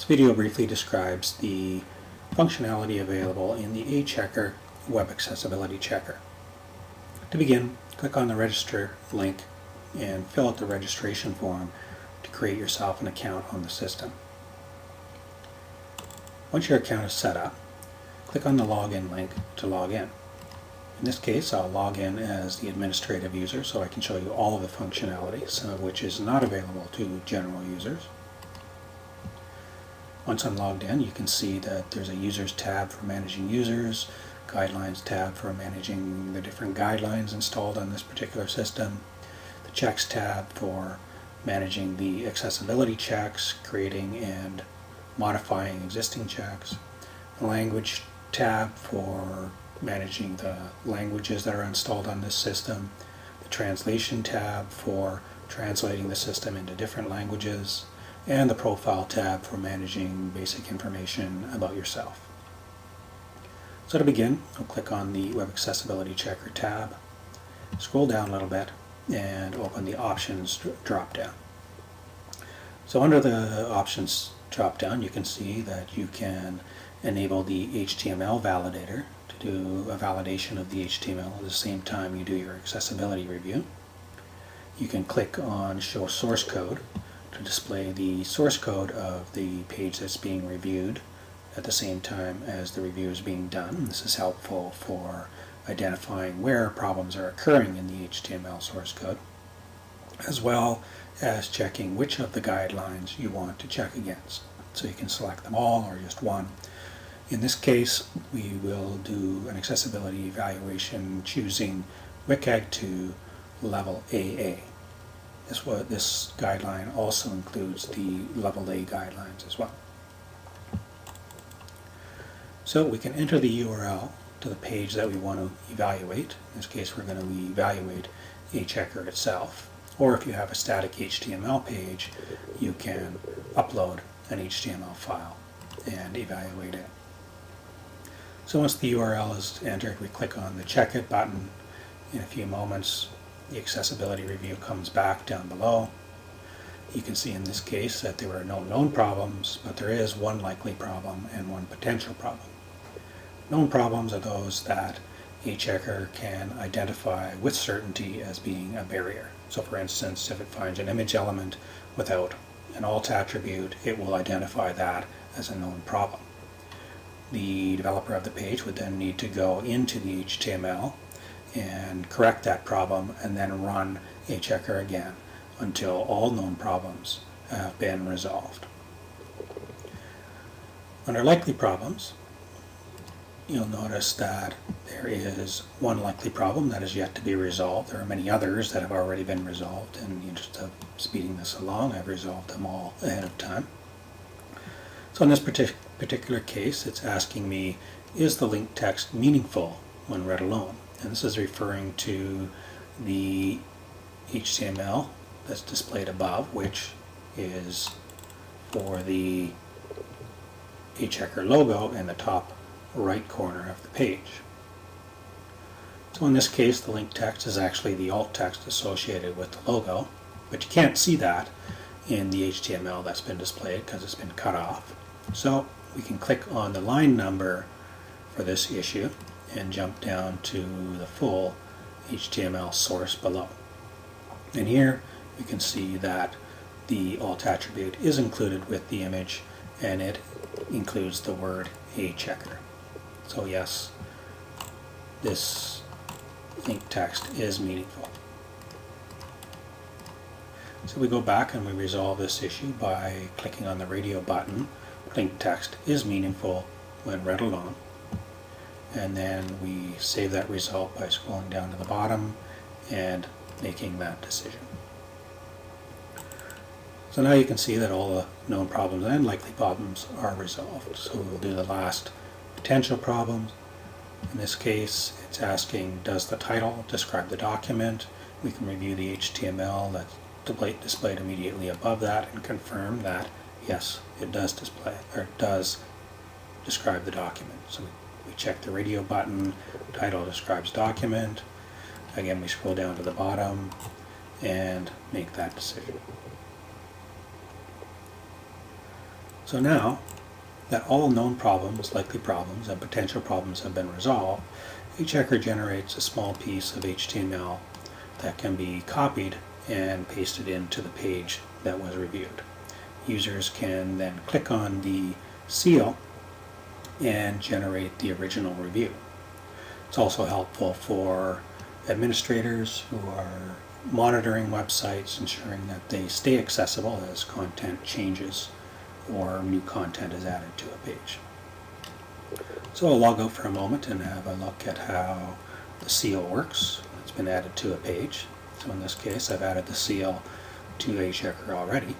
This video briefly describes the functionality available in the AChecker Web Accessibility Checker. To begin, click on the Register link and fill out the registration form to create yourself an account on the system. Once your account is set up, click on the Login link to log in. In this case, I'll log in as the administrative user so I can show you all of the functionality, some of which is not available to general users. Once I'm logged in, you can see that there's a Users tab for managing users, Guidelines tab for managing the different guidelines installed on this particular system, the Checks tab for managing the accessibility checks, creating and modifying existing checks, the Language tab for managing the languages that are installed on this system, the Translation tab for translating the system into different languages, and the Profile tab for managing basic information about yourself. So to begin, I'll click on the Web Accessibility Checker tab, scroll down a little bit, and open the Options drop-down. So under the Options drop-down, you can see that you can enable the HTML validator to do a validation of the HTML at the same time you do your accessibility review. You can click on Show Source Code to display the source code of the page that's being reviewed at the same time as the review is being done. This is helpful for identifying where problems are occurring in the HTML source code, as well as checking which of the guidelines you want to check against. So you can select them all or just one. In this case, we will do an accessibility evaluation choosing WCAG 2 level AA. This guideline also includes the level A guidelines as well. So we can enter the URL to the page that we want to evaluate. In this case, we're going to evaluate AChecker itself. Or if you have a static HTML page, you can upload an HTML file and evaluate it. So once the URL is entered, we click on the Check It button. In a few moments, the accessibility review comes back down below. You can see in this case that there were no known problems, but there is one likely problem and one potential problem. Known problems are those that AChecker can identify with certainty as being a barrier. So for instance, if it finds an image element without an alt attribute, it will identify that as a known problem. The developer of the page would then need to go into the HTML and correct that problem and then run AChecker again until all known problems have been resolved. Under likely problems, you'll notice that there is one likely problem that is yet to be resolved. There are many others that have already been resolved. In the interest of speeding this along, I've resolved them all ahead of time. So in this particular case, it's asking me, is the link text meaningful when read alone? And this is referring to the HTML that's displayed above, which is for the AChecker logo in the top right corner of the page. So in this case, the link text is actually the alt text associated with the logo, but you can't see that in the HTML that's been displayed because it's been cut off. So we can click on the line number for this issue and jump down to the full HTML source below. And here you can see that the alt attribute is included with the image and it includes the word AChecker. So yes, this link text is meaningful. So we go back and we resolve this issue by clicking on the radio button. Link text is meaningful when read alone. And then we save that result by scrolling down to the bottom and making that decision. So now you can see that all the known problems and likely problems are resolved. So we'll do the last potential problems. In this case, it's asking, does the title describe the document? We can review the HTML that's displayed immediately above that and confirm that yes, it does display or it does describe the document. So we check the radio button, title describes document. Again, we scroll down to the bottom and make that decision. So now that all known problems, likely problems, and potential problems have been resolved, AChecker generates a small piece of HTML that can be copied and pasted into the page that was reviewed. Users can then click on the seal and generate the original review. It's also helpful for administrators who are monitoring websites, ensuring that they stay accessible as content changes or new content is added to a page. So I'll log out for a moment and have a look at how the seal works. It's been added to a page. So in this case, I've added the seal to AChecker already.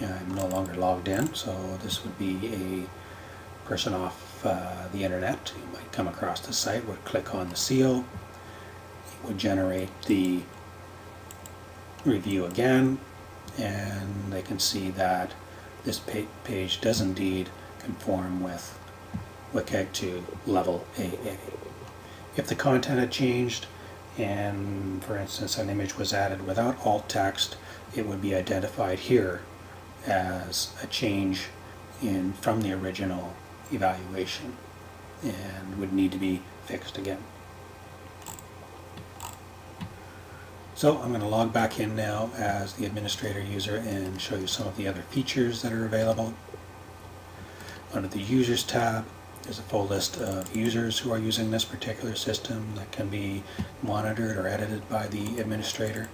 I'm no longer logged in, so this would be a person off the internet who might come across the site, would click on the seal, it would generate the review again, and they can see that this page does indeed conform with WCAG 2 level AA. If the content had changed, and for instance an image was added without alt text, it would be identified here as a change from the original evaluation and would need to be fixed again. So I'm going to log back in now as the administrator user and show you some of the other features that are available. Under the Users tab, there's a full list of users who are using this particular system that can be monitored or edited by the administrator.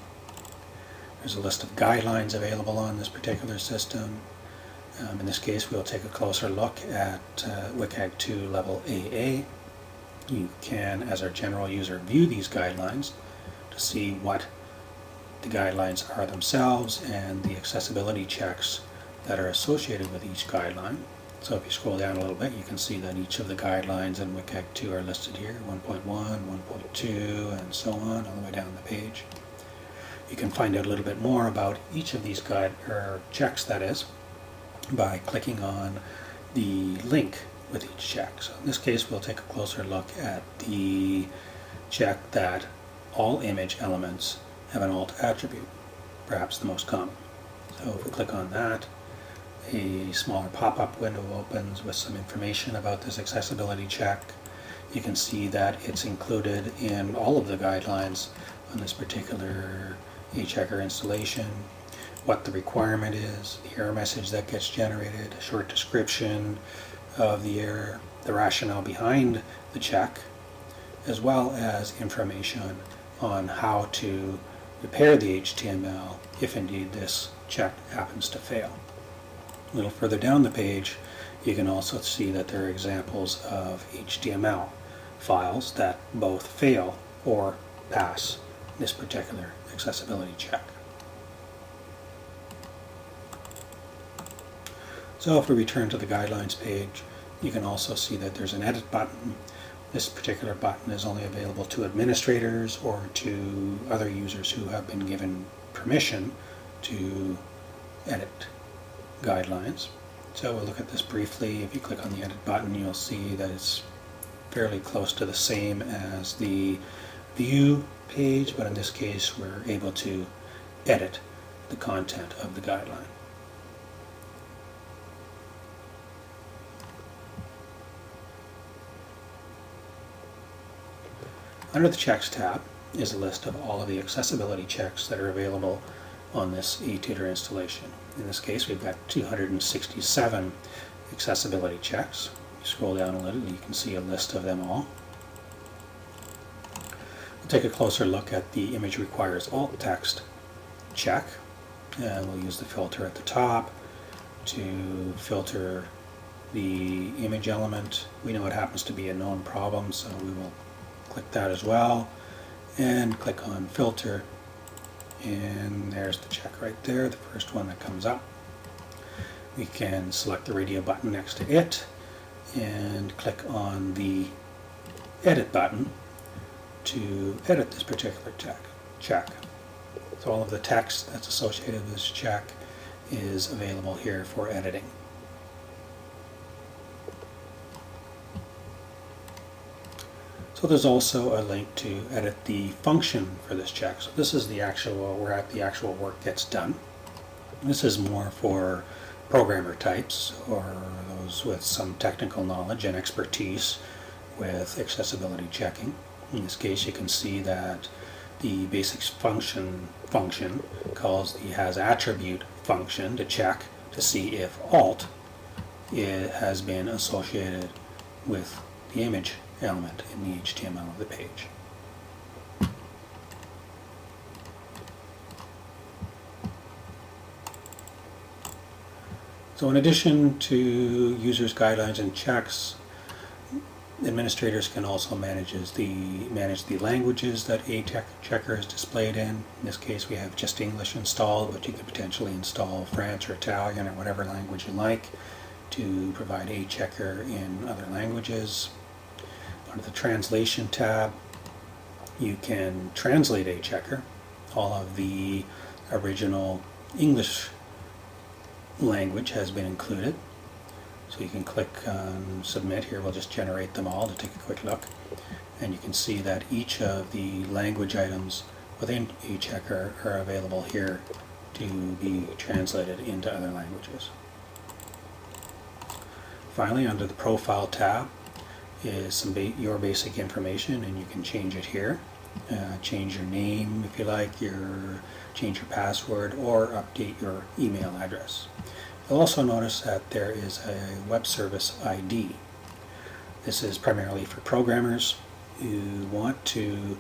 There's a list of guidelines available on this particular system. In this case, we'll take a closer look at WCAG 2 level AA. You can, as our general user, view these guidelines to see what the guidelines are themselves and the accessibility checks that are associated with each guideline. So if you scroll down a little bit, you can see that each of the guidelines in WCAG 2 are listed here, 1.1, 1.2, and so on, all the way down the page. You can find out a little bit more about each of these checks, that is, by clicking on the link with each check. So in this case, we'll take a closer look at the check that all image elements have an alt attribute, perhaps the most common. So if we click on that, a smaller pop-up window opens with some information about this accessibility check. You can see that it's included in all of the guidelines on this particular AChecker installation, what the requirement is, the error message that gets generated, a short description of the error, the rationale behind the check, as well as information on how to repair the HTML if indeed this check happens to fail. A little further down the page, you can also see that there are examples of HTML files that both fail or pass this particular accessibility check. So if we return to the guidelines page, you can also see that there's an edit button. This particular button is only available to administrators or to other users who have been given permission to edit guidelines. So we'll look at this briefly. If you click on the edit button, you'll see that it's fairly close to the same as the view page, but in this case we're able to edit the content of the guideline. Under the Checks tab is a list of all of the accessibility checks that are available on this eTutor installation. In this case, we've got 267 accessibility checks. You scroll down a little, you can see a list of them all. We'll take a closer look at the image requires alt text check, and we'll use the filter at the top to filter the image element. We know it happens to be a known problem, so we will click that as well and click on filter, and there's the check right there, the first one that comes up. We can select the radio button next to it and click on the edit button to edit this particular check. So all of the text that's associated with this check is available here for editing. So there's also a link to edit the function for this check. So this is the actual, where the actual work gets done. This is more for programmer types, or those with some technical knowledge and expertise with accessibility checking. In this case, you can see that the basics function calls the has attribute function to check to see if alt has been associated with the image element in the HTML of the page. So in addition to users' guidelines and checks, administrators can also manage the languages that AChecker is displayed in. In this case, we have just English installed, but you could potentially install French or Italian or whatever language you like to provide AChecker in other languages. Under the Translation tab, you can translate AChecker. All of the original English language has been included. So you can click on Submit. Here we'll just generate them all to take a quick look. And you can see that each of the language items within AChecker are available here to be translated into other languages. Finally, under the Profile tab is your basic information, and you can change it here. Change your name if you like, change your password, or update your email address. You'll also notice that there is a web service ID. This is primarily for programmers who want to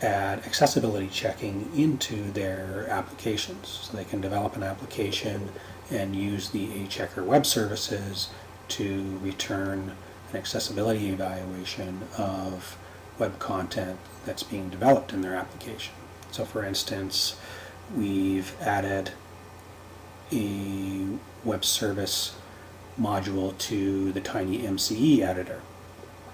add accessibility checking into their applications. So they can develop an application and use the AChecker web services to return an accessibility evaluation of web content that's being developed in their application. So for instance, we've added a web service module to the TinyMCE editor,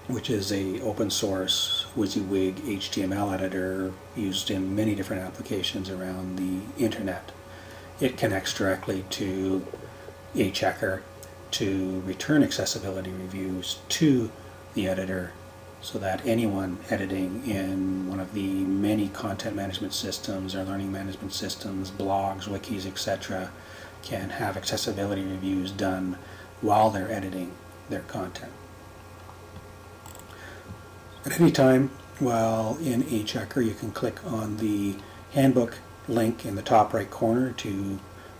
which is a open source WYSIWYG HTML editor used in many different applications around the internet. It connects directly to AChecker to return accessibility reviews to the editor, so that anyone editing in one of the many content management systems or learning management systems, blogs, wikis, etc., can have accessibility reviews done while they're editing their content. At any time while in AChecker, you can click on the handbook link in the top right corner to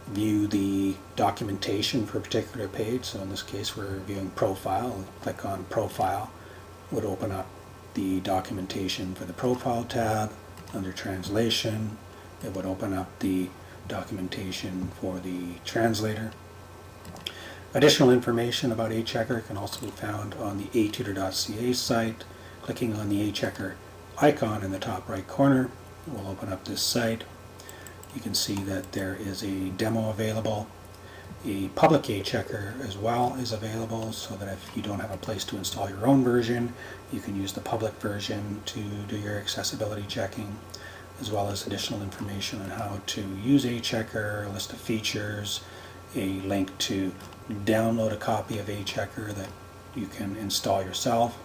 view the documentation for a particular page. So in this case, we're viewing Profile. Click on Profile. Would open up the documentation for the Profile tab. Under Translation, it would open up the documentation for the translator. Additional information about AChecker can also be found on the atutor.ca site. Clicking on the AChecker icon in the top right corner will open up this site. You can see that there is a demo available. A public AChecker as well is available, so that if you don't have a place to install your own version, you can use the public version to do your accessibility checking, as well as additional information on how to use AChecker, a list of features, a link to download a copy of AChecker that you can install yourself,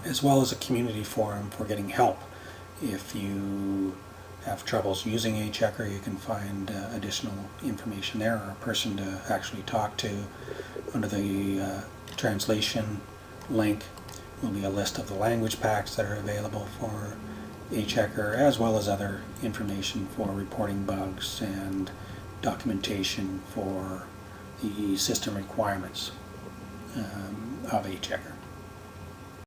as well as a community forum for getting help. If you have troubles using AChecker, you can find additional information there, or a person to actually talk to. Under the translation link will be a list of the language packs that are available for AChecker, as well as other information for reporting bugs and documentation for the system requirements of AChecker.